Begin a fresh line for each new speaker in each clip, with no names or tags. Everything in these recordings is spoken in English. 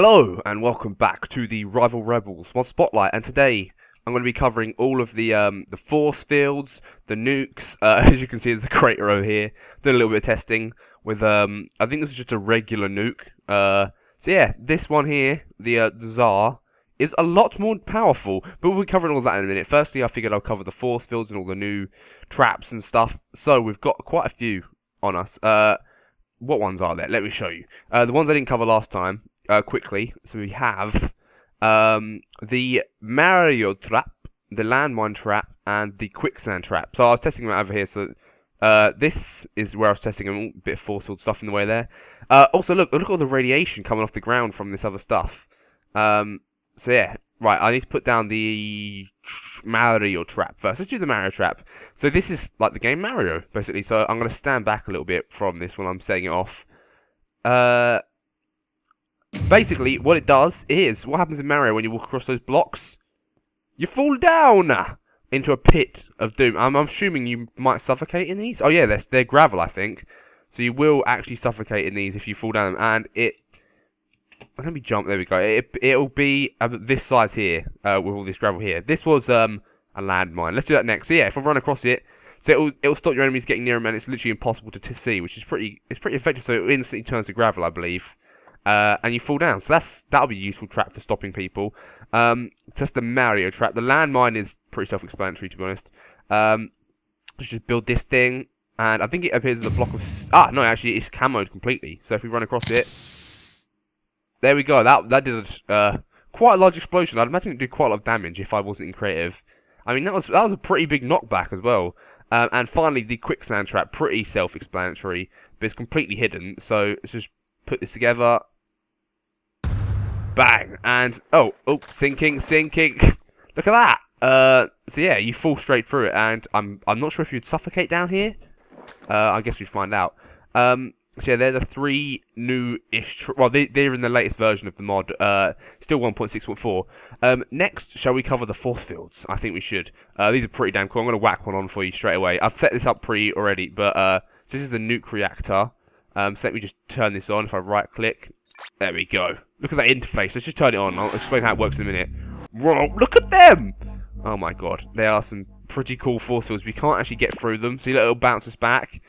Hello and welcome back to the Rival Rebels mod spotlight, and today I'm going to be covering all of the force fields, the nukes. As you can see, there's a crater over here. Did a little bit of testing with I think this is just a regular nuke. So yeah, this one here, the Tsar, is a lot more powerful. But we'll be covering all that in a minute. Firstly, I figured I'll cover the force fields and all the new traps and stuff. So we've got quite a few on us. What ones are there? Let me show you. The ones I didn't cover last time. Quickly, so we have the Mario trap, the landmine trap, and the quicksand trap. So I was testing them out over here. So this is where I was testing them. A bit of force field stuff in the way there. Also, look at all the radiation coming off the ground from this other stuff. So yeah, right. I need to put down the Mario trap first. Let's do the Mario trap. So this is like the game Mario, basically. So I'm going to stand back a little bit from this when I'm setting it off. Basically, what it does is, what happens in Mario when you walk across those blocks? You fall down into a pit of doom. I'm assuming you might suffocate in these. Oh yeah, they're gravel, I think. So you will actually suffocate in these if you fall down. And let me jump. There we go. It'll be this size here with all this gravel here. This was a landmine. Let's do that next. So yeah, if I run across it, so it'll stop your enemies getting near them, and it's literally impossible to see, which is pretty effective. So it instantly turns to gravel, I believe. And you fall down, so that'll be a useful trap for stopping people. That's the Mario trap. The landmine is pretty self-explanatory, to be honest. Let's just build this thing, and I think it appears as a block of... no, actually, it's camoed completely. So if we run across it, there we go. That did quite a large explosion. I'd imagine it'd do quite a lot of damage if I wasn't in creative. I mean, that was a pretty big knockback as well. And finally, the quicksand trap, pretty self-explanatory, but it's completely hidden. So let's just put this together. Bang! And oh, sinking. Look at that. So yeah, you fall straight through it, and I'm not sure if you'd suffocate down here. I guess we'd find out. So yeah, they're the three new-ish. Well, they're in the latest version of the mod. Still 1.6.4. Next, shall we cover the force fields? I think we should. These are pretty damn cool. I'm gonna whack one on for you straight away. I've set this up already, but so this is the nuke reactor. So let me just turn this on. If I right-click, there we go. Look at that interface. Let's just turn it on. I'll explain how it works in a minute. Whoa, look at them! Oh my god, they are some pretty cool force fields. We can't actually get through them, so it'll bounce us back.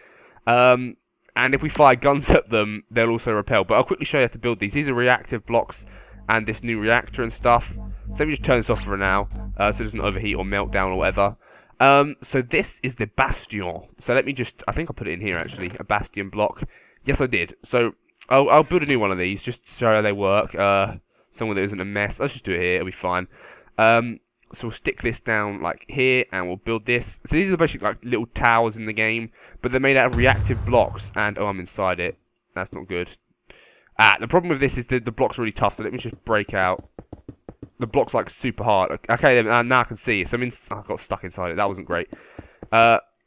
And if we fire guns at them, they'll also repel. But I'll quickly show you how to build these. These are reactive blocks and this new reactor and stuff. So let me just turn this off for now, so it doesn't overheat or melt down or whatever. So this is the bastion. So let me just... I think I'll put it in here, actually. A bastion block. Yes, I did. So I'll build a new one of these just to show how they work. Somewhere that isn't a mess. Let's just do it here. It'll be fine. So we'll stick this down like here, and we'll build this. So these are basically like little towers in the game, but they're made out of reactive blocks. And oh, I'm inside it. That's not good. The problem with this is the block's really tough. So let me just break out. The block's like super hard. Okay, now I can see it. So I got stuck inside it. That wasn't great.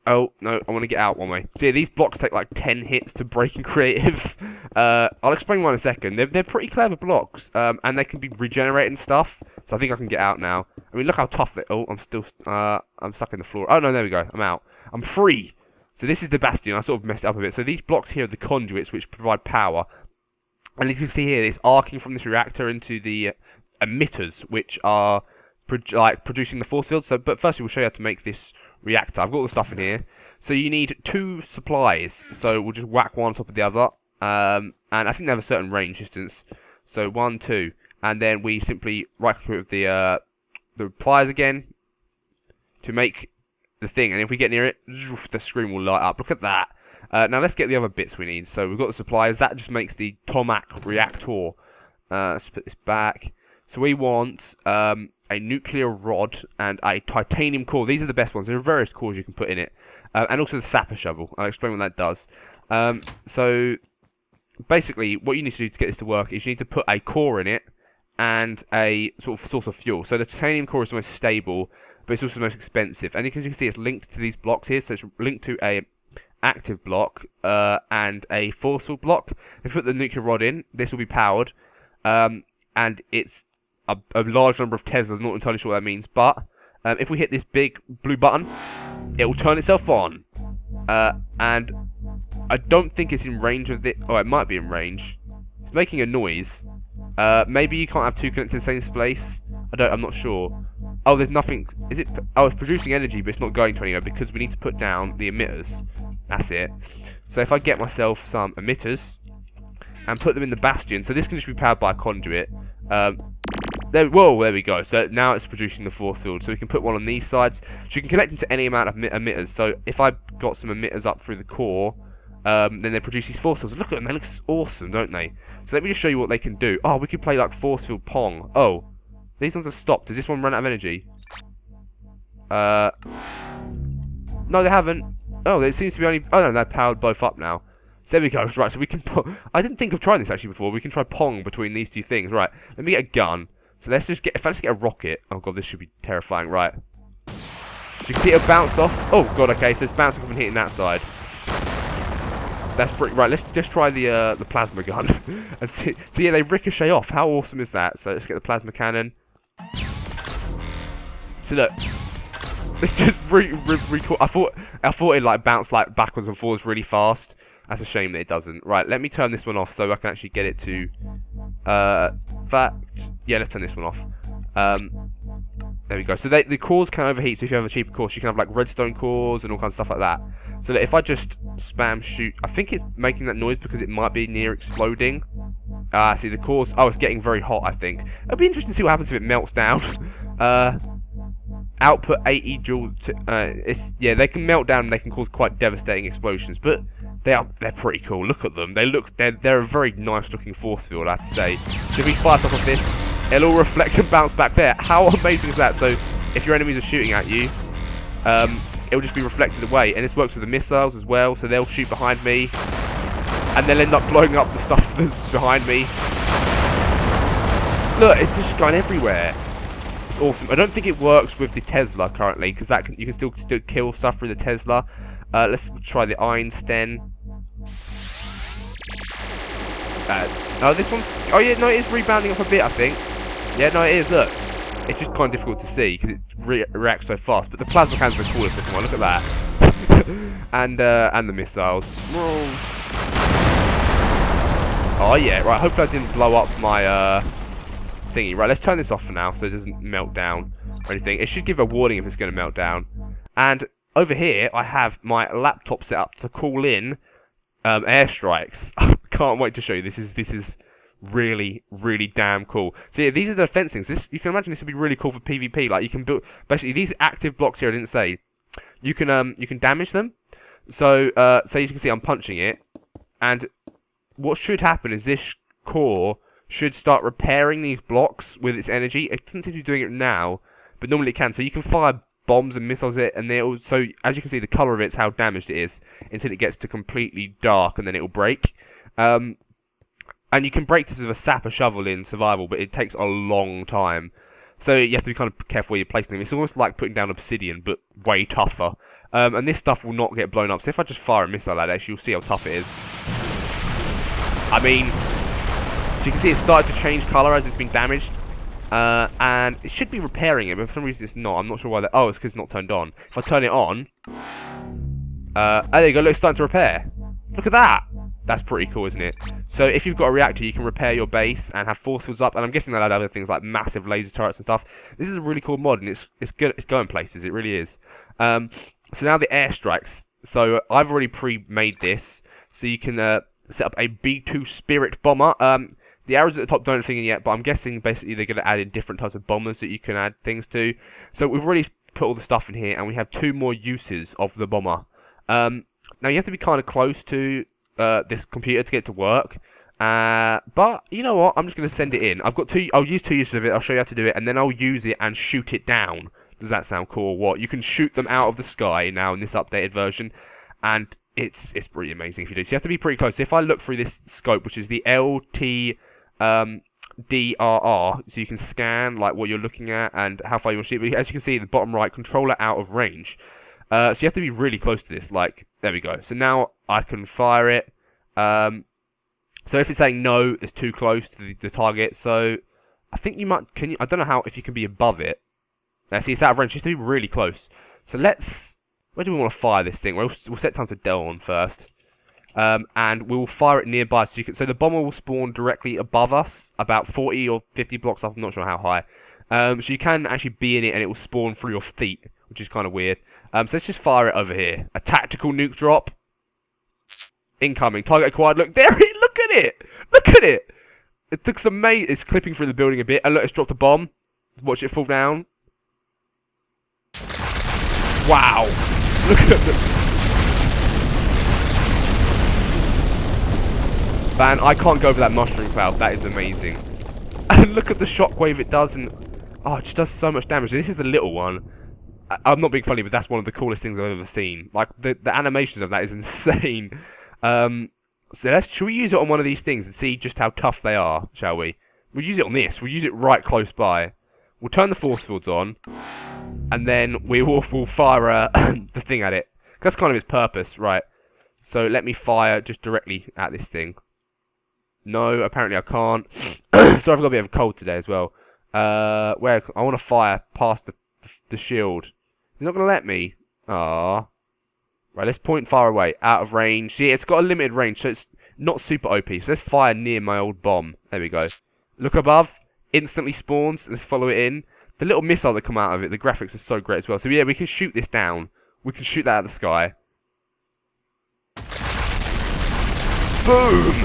Oh, no, I want to get out one way. So yeah, these blocks take like 10 hits to break in creative. I'll explain why in a second. They're pretty clever blocks, and they can be regenerated and stuff. So I think I can get out now. I mean, look how tough they... Oh, I'm still... I'm stuck in the floor. Oh, no, there we go. I'm out. I'm free. So this is the bastion. I sort of messed it up a bit. So these blocks here are the conduits which provide power. And as you can see here, it's arcing from this reactor into the emitters, which are producing the force field. So, but first we'll show you how to make this reactor. I've got all the stuff in here. So you need 2 supplies. So we'll just whack one on top of the other. And I think they have a certain range distance. So 1, 2. And then we simply right click with the pliers again to make the thing. And if we get near it, the screen will light up. Look at that. Now let's get the other bits we need. So we've got the supplies. That just makes the Tomac reactor. Let's put this back. So we want a nuclear rod and a titanium core. These are the best ones. There are various cores you can put in it. And also the sapper shovel. I'll explain what that does. So basically, what you need to do to get this to work is you need to put a core in it and a sort of source of fuel. So the titanium core is the most stable, but it's also the most expensive. And as you can see, it's linked to these blocks here. So it's linked to a active block and a forceful block. If you put the nuclear rod in, this will be powered. And it's a large number of Teslas. Not entirely sure what that means, but if we hit this big blue button, it will turn itself on. And I don't think it's in range of the... Oh, it might be in range. It's making a noise. Maybe you can't have two connected to the same place. I'm not sure. Oh, there's nothing. Is it? Oh, it's producing energy, but it's not going to anywhere because we need to put down the emitters. That's it. So if I get myself some emitters and put them in the bastion, so this can just be powered by a conduit. There we go. So now it's producing the force field. So we can put one on these sides. So you can connect them to any amount of emitters. So if I got some emitters up through the core, then they produce these force fields. Look at them. They look awesome, don't they? So let me just show you what they can do. Oh, we could play like force field Pong. Oh, these ones have stopped. Does this one run out of energy? No, they haven't. Oh, it seems to be only... Oh, no, they're powered both up now. So there we go. Right, so we can put... I didn't think of trying this actually before. We can try Pong between these two things. Right, let me get a gun. So let's just get... If I just get a rocket... Oh, God, this should be terrifying. Right. So you can see it bounce off. Oh, God, okay. So it's bouncing off and hitting that side. That's pretty... Right, let's just try the plasma gun. And see... So, yeah, they ricochet off. How awesome is that? So let's get the plasma cannon. So, look... It's just I thought it like bounced like backwards and forwards really fast. That's a shame that it doesn't. Right, let me turn this one off so I can actually get it to. Yeah, let's turn this one off. There we go. So the cores can overheat. So if you have a cheaper core, you can have like redstone cores and all kinds of stuff like that. So that if I just spam shoot, I think it's making that noise because it might be near exploding. See the cores. Oh, it's getting very hot. I think it'll be interesting to see what happens if it melts down. Output 80 joules. Yeah, they can melt down and they can cause quite devastating explosions, but they're pretty cool. Look at them. They're a very nice looking force field, I have to say. So if we fire stuff off this, it'll all reflect and bounce back there. How amazing is that? So if your enemies are shooting at you, it'll just be reflected away. And this works with the missiles as well. So they'll shoot behind me, and they'll end up blowing up the stuff that's behind me. Look, it's just going everywhere. It's awesome. I don't think it works with the Tesla currently because you can still kill stuff through the Tesla. Let's try the Einstein. Oh, this one's... Oh, yeah, no, it is rebounding off a bit, I think. Yeah, no, it is, look. It's just kind of difficult to see because it reacts so fast. But the plasma cannons are the coolest looking one. Look at that. and the missiles. Oh, yeah. Right, hopefully I didn't blow up my... thingy. Right, let's turn this off for now so it doesn't melt down or anything. It should give a warning if it's going to melt down. And over here, I have my laptop set up to call in airstrikes. Can't wait to show you. This is really, really damn cool. So yeah, these are the defense things. You can imagine this would be really cool for PvP. Like you can build basically these active blocks here. I didn't say you can damage them. So as you can see, I'm punching it, and what should happen is this core should start repairing these blocks with its energy. It doesn't seem to be doing it now, but normally it can. So you can fire bombs and missiles at it, and so as you can see, the colour of it's how damaged it is until it gets to completely dark, and then it will break. And you can break this with a sap, a shovel in survival, but it takes a long time. So you have to be kind of careful where you're placing them. It's almost like putting down obsidian, but way tougher. And this stuff will not get blown up. So if I just fire a missile at it, actually, you'll see how tough it is. I mean... So you can see it started to change colour as it's been damaged. And it should be repairing it, but for some reason it's not. I'm not sure why that... Oh, it's because it's not turned on. If I turn it on... oh, there you go. Look, it's starting to repair. Look at that. That's pretty cool, isn't it? So if you've got a reactor, you can repair your base and have force fields up. And I'm guessing they'll add other things like massive laser turrets and stuff. This is a really cool mod, and it's good. It's going places. It really is. So now the airstrikes. So I've already pre-made this. So you can set up a B2 Spirit bomber. The arrows at the top don't have anything yet, but I'm guessing basically they're going to add in different types of bombers that you can add things to. So we've already put all the stuff in here, and we have 2 more uses of the bomber. Now you have to be kind of close to this computer to get it to work. But you know what? I'm just going to send it in. I'll use 2 uses of it. I'll show you how to do it, and then I'll use it and shoot it down. Does that sound cool or what? You can shoot them out of the sky now in this updated version, and it's pretty amazing if you do. So you have to be pretty close. So if I look through this scope, which is the LT DRR, so you can scan like what you're looking at and how far you want to shoot. But as you can see, the bottom right, controller out of range. So you have to be really close to this. Like, there we go. So now I can fire it. So if it's saying no, it's too close to the target. So I think you might. I don't know if you can be above it. Now see, it's out of range. You have to be really close. So let's. Where do we want to fire this thing? We'll set time to Del on first. and we will fire it nearby. So the bomber will spawn directly above us, about 40 or 50 blocks up. I'm not sure how high. So you can actually be in it, and it will spawn through your feet, which is kind of weird. So let's just fire it over here. A tactical nuke drop. Incoming. Target acquired. Look, there it. Look at it. Look at it. It looks amazing. It's clipping through the building a bit. And look, it's dropped a bomb. Watch it fall down. Wow. Look at the... Man, I can't go over that mushroom cloud. That is amazing. And look at the shockwave it does. And oh, it just does so much damage. And this is the little one. I'm not being funny, but that's one of the coolest things I've ever seen. Like, the animations of that is insane. So should we use it on one of these things and see just how tough they are, shall we? We'll use it on this. We'll use it right close by. We'll turn the force fields on, and then we'll fire the thing at it. That's kind of its purpose, right? So let me fire just directly at this thing. No, apparently I can't. Sorry, I've got a bit of a cold today as well. Where I want to fire past the shield. It's not going to let me. Ah. Right, let's point far away, out of range. See, it's got a limited range, so it's not super OP. So let's fire near my old bomb. There we go. Look above. Instantly spawns. Let's follow it in. The little missile that come out of it, the graphics are so great as well. So yeah, we can shoot this down. We can shoot that out of the sky. Boom!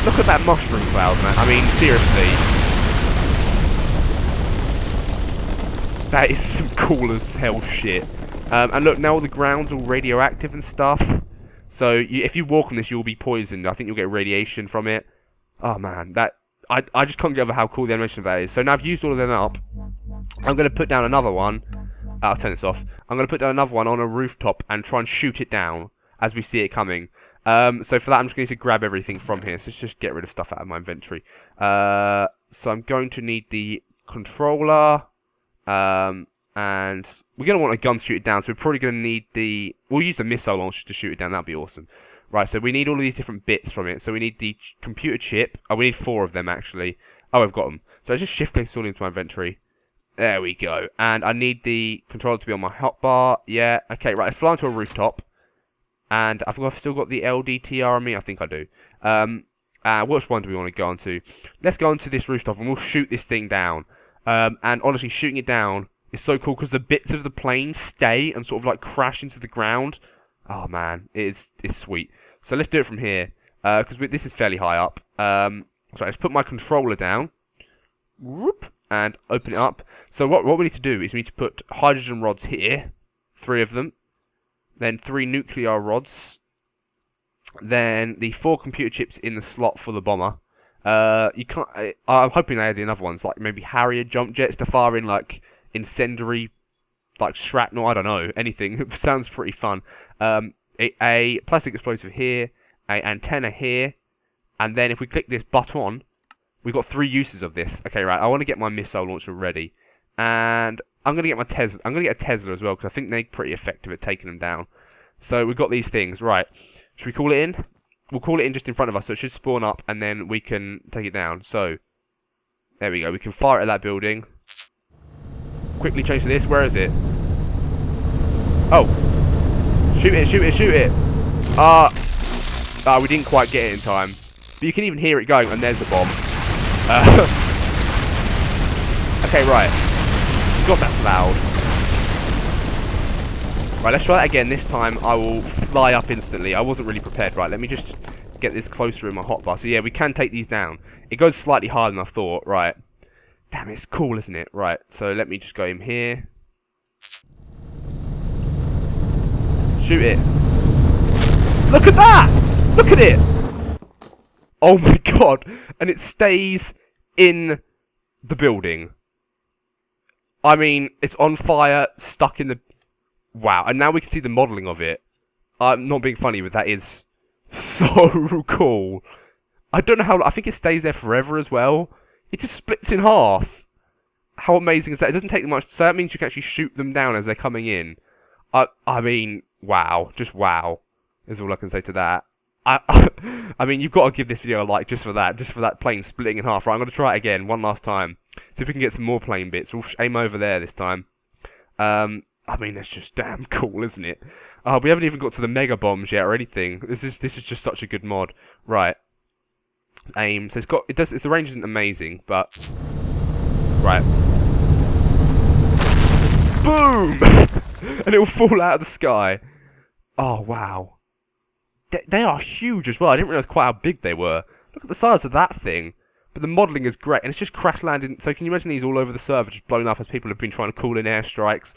Look at that mushroom cloud, man. I mean, seriously. That is some cool as hell shit. And look, now all the ground's all radioactive and stuff. So if you walk on this, you'll be poisoned. I think you'll get radiation from it. Oh man, I just can't get over how cool the animation of that is. So now I've used all of them up. I'm going to put down another one. I'll turn this off. I'm going to put down another one on a rooftop and try and shoot it down as we see it coming. So for that, I'm just going to grab everything from here. So let's just get rid of stuff out of my inventory. So I'm going to need the controller. And we're going to want a gun to shoot it down, so we're probably going to need the... We'll use the missile launcher to shoot it down, that'd be awesome. Right, so we need all of these different bits from it. So we need the computer chip. Oh, we need 4 of them, actually. Oh, I've got them. So I just shift-click this all into my inventory. There we go. And I need the controller to be on my hotbar. Yeah, okay, right, let's fly onto a rooftop. And I've still got the LDTR on me? I think I do. Which one do we want to go on to? Let's go onto this rooftop, and we'll shoot this thing down. And honestly, shooting it down... It's so cool because the bits of the plane stay and sort of like crash into the ground. Oh man, it's sweet. So let's do it from here because this is fairly high up. So let's put my controller down. Whoop, and open it up. So what we need to do is we need to put hydrogen rods here, 3 of them. Then 3 nuclear rods. Then the 4 computer chips in the slot for the bomber. You can't. I'm hoping they had the other ones like maybe Harrier jump jets to fire in like. Incendiary, like shrapnel, I don't know, anything. It sounds pretty fun. A plastic explosive here, a antenna here, and then if we click this button, we've got 3 uses of this. Okay, right, I want to get my missile launcher ready, and I'm going to get my Tesla. I'm going to get a Tesla as well, because I think they're pretty effective at taking them down. So we've got these things, right. Should we call it in? We'll call it in just in front of us, so it should spawn up, and then we can take it down. So, there we go, we can fire at that building. Quickly change to this. Where is it? Oh. Shoot it, shoot it, shoot it. We didn't quite get it in time. But you can even hear it going, and there's the bomb. Okay, right. God, that's loud. Right, let's try that again. This time, I will fly up instantly. I wasn't really prepared. Right, let me just get this closer in my hotbar. So, yeah, we can take these down. It goes slightly harder than I thought. Right. Damn, it's cool, isn't it? Right, so let me just go in here. Shoot it. Look at that! Look at it! Oh my god! And it stays in the building. I mean, it's on fire, stuck in the... Wow, and now we can see the modelling of it. I'm not being funny, but that is so cool. I don't know how... I think it stays there forever as well. It just splits in half. How amazing is that? It doesn't take much, so that means you can actually shoot them down as they're coming in. I mean, wow. Just wow is all I can say to that. I mean, you've got to give this video a like just for that plane splitting in half. Right, I'm going to try it again, one last time. See if we can get some more plane bits. We'll aim over there this time. And I mean, that's just damn cool, isn't it? We haven't even got to the mega bombs yet or anything. This is just such a good mod. Right. Aim. So the range isn't amazing, but right. Boom! And it will fall out of the sky. Oh wow. They are huge as well. I didn't realise quite how big they were. Look at the size of that thing. But the modelling is great, and it's just crash landing. So can you imagine these all over the server, just blown up as people have been trying to call in airstrikes,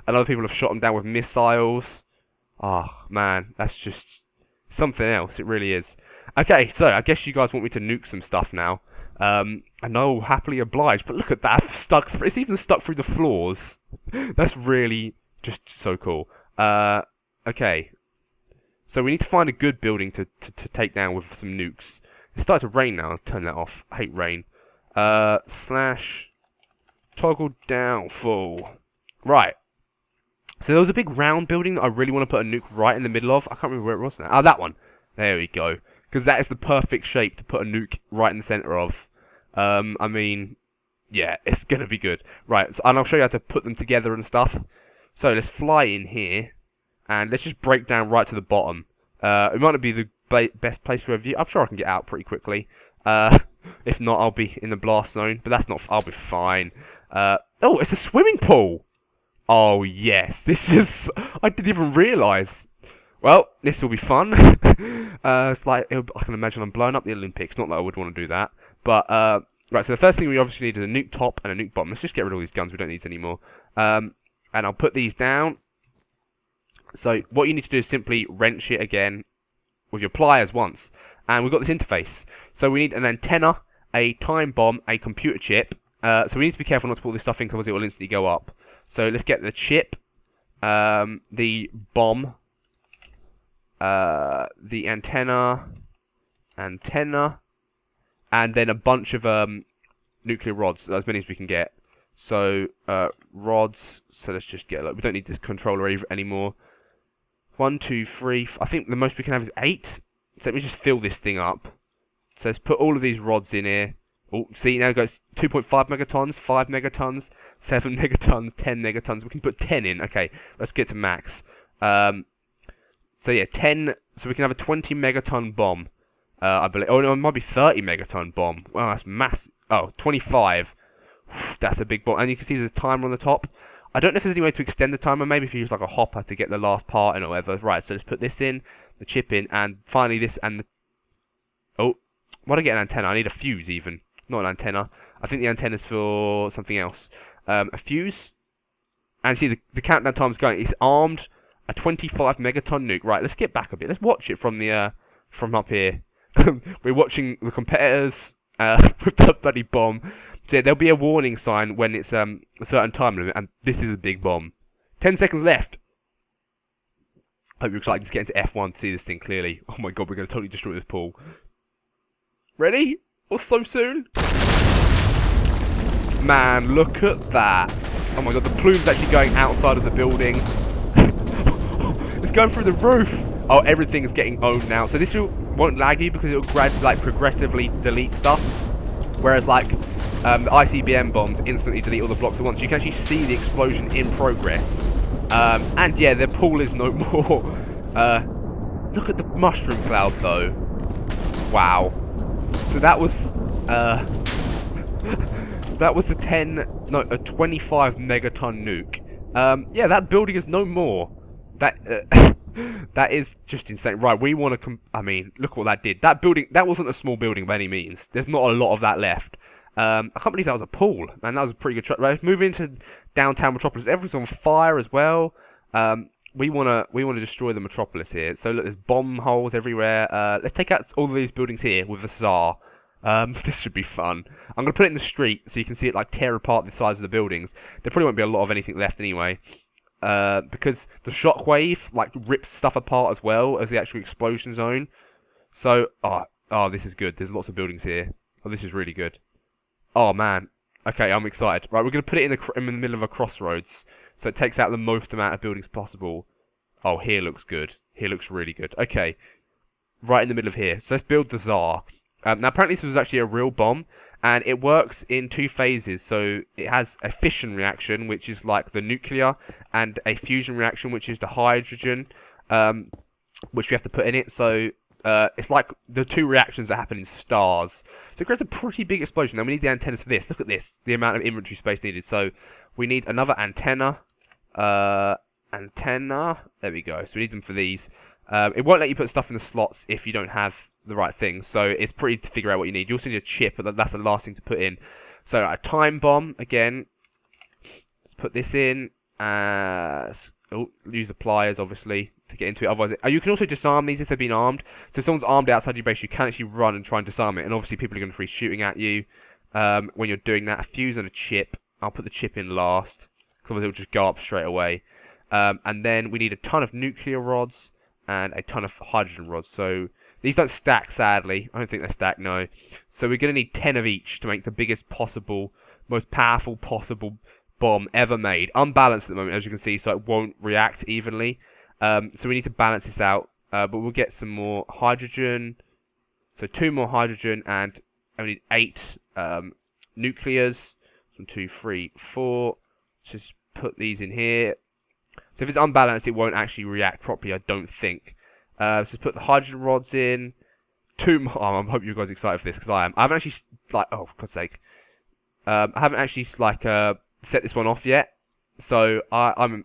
and other people have shot them down with missiles. Oh man, that's just something else. It really is. Okay, so I guess you guys want me to nuke some stuff now. And I'll happily oblige. But look at that, it's even stuck through the floors. That's really just so cool. Okay, so we need to find a good building to take down with some nukes. It's starting to rain now. I'll turn that off. I hate rain. Slash toggle down full. Right. So there was a big round building that I really want to put a nuke right in the middle of. I can't remember where it was now. Oh, that one. There we go. Because that is the perfect shape to put a nuke right in the center of. I mean, yeah, it's going to be good. Right, so, and I'll show you how to put them together and stuff. So let's fly in here. And let's just break down right to the bottom. It might not be the best place for a view. I'm sure I can get out pretty quickly. If not, I'll be in the blast zone. But that's not... I'll be fine. Oh, it's a swimming pool. Oh, yes. This is... I didn't even realise. Well, this will be fun. It's like... I can imagine I'm blowing up the Olympics. Not that I would want to do that. But, right, so the first thing we obviously need is a nuke top and a nuke bottom. Let's just get rid of all these guns. We don't need anymore. And I'll put these down. So, what you need to do is simply wrench it again with your pliers once. And we've got this interface. So, we need an antenna, a time bomb, a computer chip. So, we need to be careful not to put all this stuff in because it will instantly go up. So, let's get the chip, the bomb, the antenna, and then a bunch of nuclear rods, as many as we can get. So, rods, so let's just get, we don't need this controller anymore. 1, 2, 3, I think the most we can have is 8. So let me just fill this thing up. So let's put all of these rods in here. Oh, see, now it goes 2.5 megatons, 5 megatons, 7 megatons, 10 megatons. We can put 10 in. Okay, let's get to max. So yeah, 10, so we can have a 20 megaton bomb. I believe. Oh no, it might be 30 megaton bomb. Wow, that's massive. Oh, 25. That's a big bomb. And you can see there's a timer on the top. I don't know if there's any way to extend the timer. Maybe if you use like a hopper to get the last part in or whatever. Right, so let's put this in, the chip in, and finally this and the... Oh, why did I get an antenna? I need a fuse even. Not an antenna. I think the antenna's for something else. A fuse. And see, the countdown time's going. It's armed. A 25 megaton nuke. Right, let's get back a bit. Let's watch it from the from up here. We're watching the competitors with the bloody bomb. So yeah, there'll be a warning sign when it's a certain time limit, and this is a big bomb. 10 seconds left. Hope you're excited to get into F1 to see this thing clearly. Oh my god, we're going to totally destroy this pool. Ready? Or so soon? Man, look at that. Oh my god, the plume's actually going outside of the building. It's going through the roof. Oh, everything's getting owned now. So this won't lag you because it'll progressively delete stuff. Whereas like the ICBM bombs instantly delete all the blocks at once. You can actually see the explosion in progress. And yeah, the pool is no more. Look at the mushroom cloud though. Wow. So that was that was a 25 megaton nuke. Yeah, that building is no more. That is just insane. Right, we want to... I mean, look what that did. That building... That wasn't a small building by any means. There's not a lot of that left. I can't believe that was a pool. Man, that was a pretty good... Right, let's move into downtown Metropolis. Everything's on fire as well. We want to destroy the Metropolis here. So, look, there's bomb holes everywhere. Let's take out all of these buildings here with the Tsar. This should be fun. I'm going to put it in the street so you can see it, like, tear apart the size of the buildings. There probably won't be a lot of anything left anyway. Because the shockwave like rips stuff apart as well as the actual explosion zone. So, oh, this is good. There's lots of buildings here. Oh, this is really good. Oh man. Okay, I'm excited. Right, we're gonna put it in the middle of a crossroads, so it takes out the most amount of buildings possible. Oh, here looks good. Here looks really good. Okay, right in the middle of here. So let's build the Tsar. Now apparently this was actually a real bomb, and it works in 2 phases. So it has a fission reaction, which is like the nuclear, and a fusion reaction, which is the hydrogen, which we have to put in it. So it's like the 2 reactions that happen in stars. So it creates a pretty big explosion. Now we need the antennas for this. Look at this, the amount of inventory space needed. So we need another antenna. There we go. So we need them for these. It won't let you put stuff in the slots if you don't have the right thing. So it's pretty to figure out what you need. You also need a chip, but that's the last thing to put in. So a time bomb again. Let's put this in. Use the pliers obviously to get into it. Otherwise, you can also disarm these if they've been armed. So if someone's armed outside your base, you can actually run and try and disarm it. And obviously, people are going to be shooting at you when you're doing that. A fuse and a chip. I'll put the chip in last, because it'll just go up straight away. And then we need a ton of nuclear rods and a ton of hydrogen rods. So these don't stack, sadly. I don't think they stack, no. So we're going to need 10 of each to make the biggest possible, most powerful possible bomb ever made. Unbalanced at the moment, as you can see, so it won't react evenly. So we need to balance this out. But we'll get some more hydrogen. So 2 more hydrogen, and we need 8 nuclears. 1, 2, 3, 4. Just put these in here. So if it's unbalanced, it won't actually react properly, I don't think. So let's put the hydrogen rods in. 2 more. I hope you guys are excited for this, because I am. I haven't actually, like, oh, for God's sake. I haven't actually, like, set this one off yet. So I'm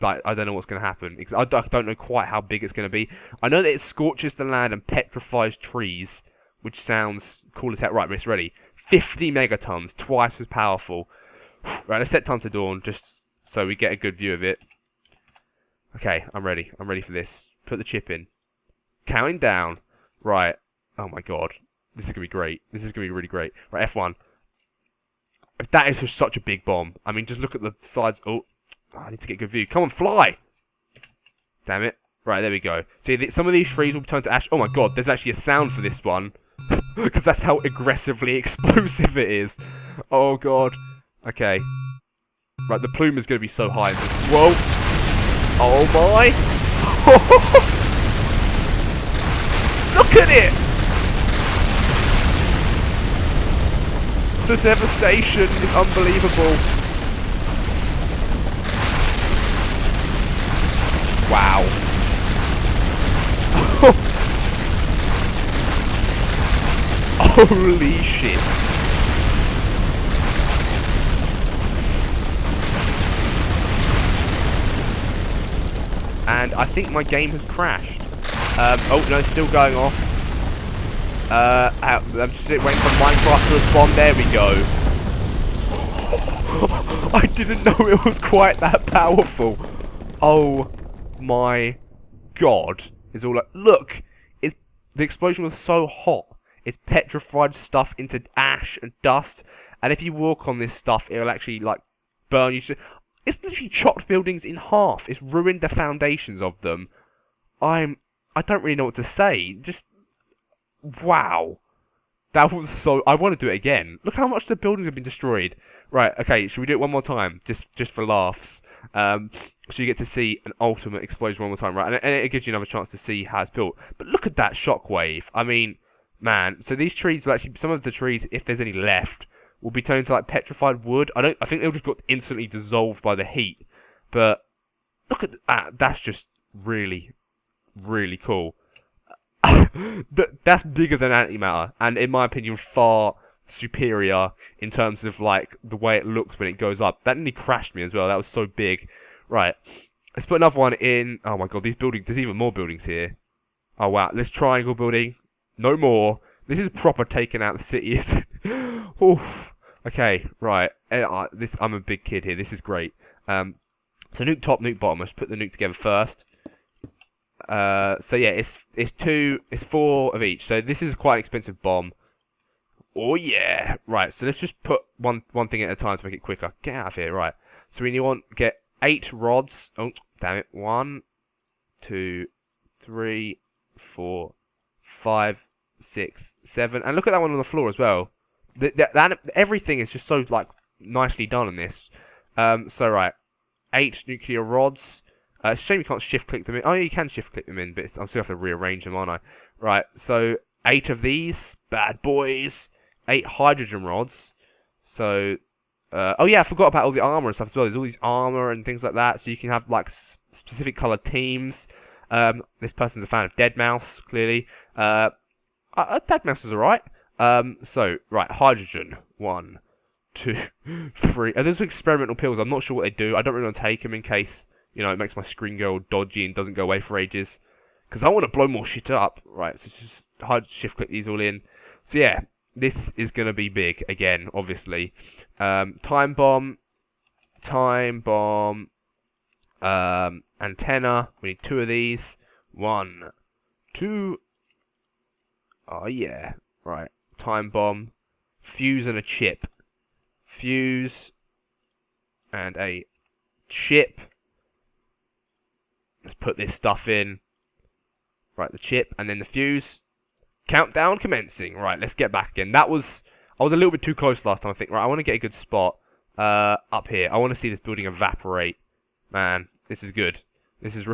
like, I don't know what's going to happen. Because I don't know quite how big it's going to be. I know that it scorches the land and petrifies trees, which sounds cool as heck. Right, it's ready. 50 megatons, twice as powerful. Right, let's set time to dawn, just so we get a good view of it. Okay, I'm ready. I'm ready for this. Put the chip in. Counting down. Right. Oh my god. This is going to be great. This is going to be really great. Right, F1. That is just such a big bomb. I mean, just look at the sides. Oh, I need to get a good view. Come on, fly! Damn it. Right, there we go. See, some of these trees will turn to ash. Oh my god, there's actually a sound for this one. Because that's how aggressively explosive it is. Oh god. Okay. Right, the plume is going to be so high. Whoa. Oh my. Look at it. The devastation is unbelievable. Wow. Holy shit. And I think my game has crashed. Oh no, it's still going off. I'm just waiting for Minecraft to respond. There we go. I didn't know it was quite that powerful. Oh my god. It's all like, look, the explosion was so hot. It's petrified stuff into ash and dust. And if you walk on this stuff, it'll actually, like, burn you. It's literally chopped buildings in half. It's ruined the foundations of them. I don't really know what to say. Just, wow. That was so... I want to do it again. Look how much the buildings have been destroyed. Right, okay, should we do it one more time? Just for laughs. So you get to see an ultimate explosion one more time, right? And it gives you another chance to see how it's built. But look at that shockwave. I mean... Man, so these trees will actually, some of the trees, if there's any left, will be turned into like petrified wood. I think they'll just got instantly dissolved by the heat. But look at that. That's just really, really cool. That's bigger than antimatter, and in my opinion, far superior in terms of like the way it looks when it goes up. That nearly crashed me as well. That was so big. Right, let's put another one in. Oh my god, these buildings. There's even more buildings here. Oh wow, this triangle building. No more. This is proper taking out the city, isn't it? Oof. Okay, right. I'm a big kid here. This is great. So nuke top, nuke bottom. Let's put the nuke together first. So yeah, it's 4 of each. So this is quite an expensive bomb. Oh yeah. Right. So let's just put one thing at a time to make it quicker. Get out of here. Right. So we want to get 8 rods. Oh damn it. 1, 2, 3, 4, 5, 6, 7, and look at that one on the floor as well. Everything is just so like nicely done in this. So right, 8 nuclear rods. It's a shame you can't shift click them in. Oh, you can shift click them in, but I'm still have to rearrange them, aren't I? Right, so 8 of these bad boys, 8 hydrogen rods. So, oh yeah, I forgot about all the armor and stuff as well. There's all these armor and things like that. So you can have like specific color teams. This person's a fan of Deadmau5, clearly. Deadmau5 is alright. So, right, hydrogen. 1, 2, 3. Those are experimental pills. I'm not sure what they do. I don't really want to take them in case, you know, it makes my screen go all dodgy and doesn't go away for ages. Because I want to blow more shit up. Right, so just hard shift click these all in. So yeah, this is going to be big again, obviously. Time bomb. Antenna. We need 2 of these. 1, 2. Oh yeah. Right. Time bomb. Fuse and a chip. Fuse. And a chip. Let's put this stuff in. Right, the chip and then the fuse. Countdown commencing. Right, let's get back again. I was a little bit too close last time, I think. Right, I want to get a good spot up here. I want to see this building evaporate. Man, this is good. This is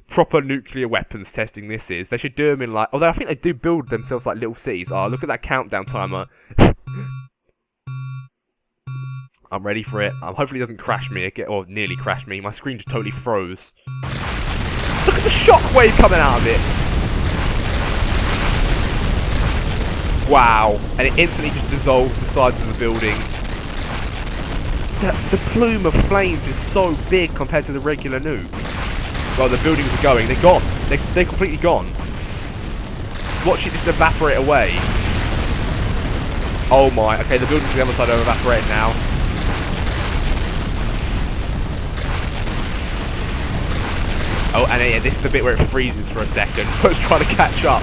proper nuclear weapons testing, this is. They should do them in like... Although I think they do build themselves like little cities. Oh, look at that countdown timer. I'm ready for it. Hopefully it doesn't crash me, or nearly crash me. My screen just totally froze. Look at the shockwave coming out of it. Wow. And it instantly just dissolves the sides of the buildings. The plume of flames is so big compared to the regular nuke. Well, the buildings are going. They're gone. They're completely gone. Watch it just evaporate away. Oh my. Okay, the buildings on the other side are evaporating now. Oh, and yeah, this is the bit where it freezes for a second. I was trying to catch up.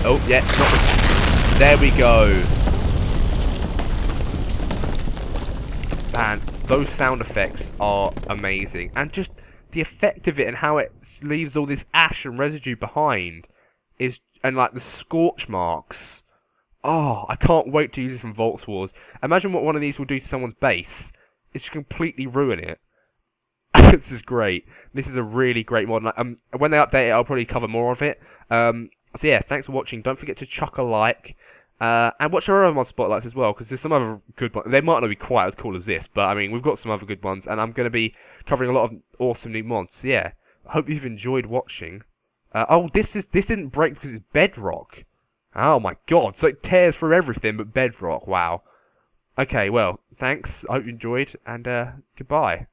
Oh, yeah. There we go. Man, those sound effects are amazing. And just the effect of it and how it leaves all this ash and residue behind is... And like the scorch marks. Oh, I can't wait to use this in Volks Wars. Imagine what one of these will do to someone's base. It's completely ruin it. This is great. This is a really great mod. When they update it, I'll probably cover more of it. So yeah, thanks for watching. Don't forget to chuck a like. And watch our other mod spotlights as well, because there's some other good ones. They might not be quite as cool as this, but I mean, we've got some other good ones, and I'm going to be covering a lot of awesome new mods. So yeah, I hope you've enjoyed watching. Oh, this didn't break because it's bedrock. Oh my god, so it tears through everything but bedrock. Wow. Okay, well, thanks. I hope you enjoyed, and goodbye.